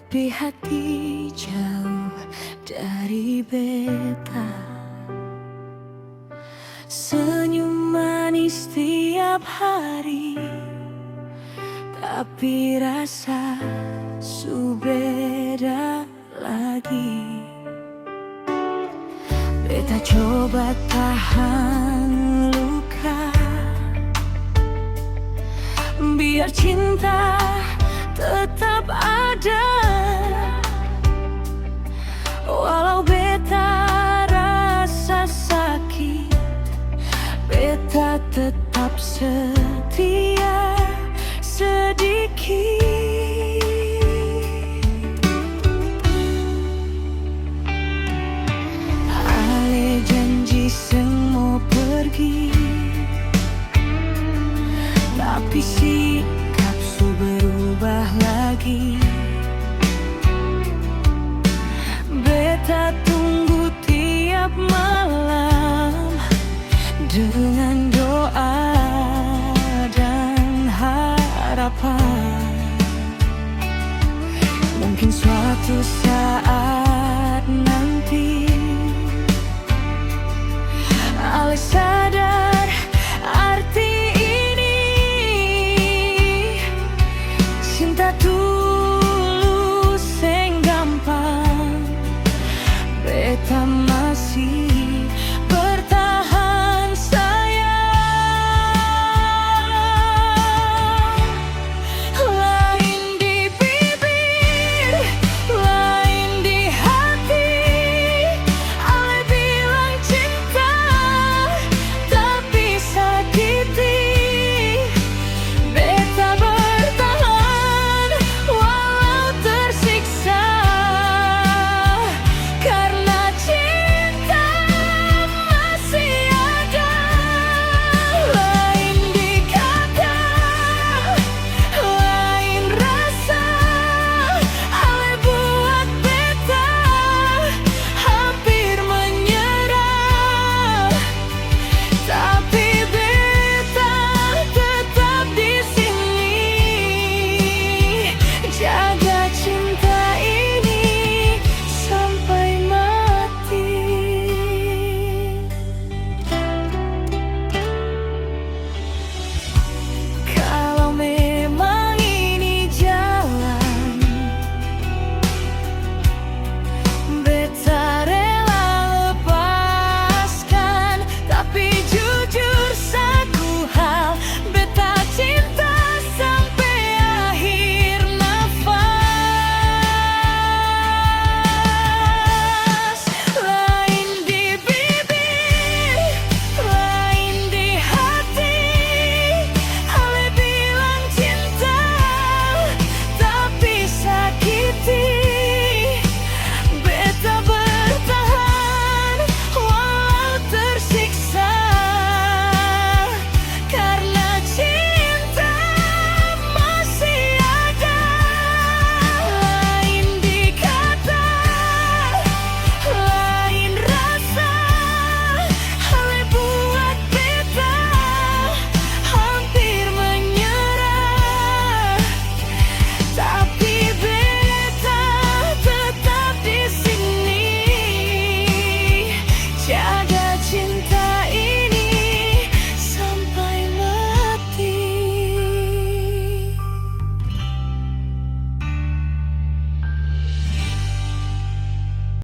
Tapi hati jauh dari beta. Senyum manis tiap hari, tapi rasa su beda lagi. Beta coba tahan luka, biar cinta tetap ada. Walau beta rasa sakit, beta tetap setia sedikit. Ale janji semua pergi, tapi sikap su berubah lagi. Beta tunggu tiap malam dengan doa dan harapan. Mungkin suatu saat nanti Ale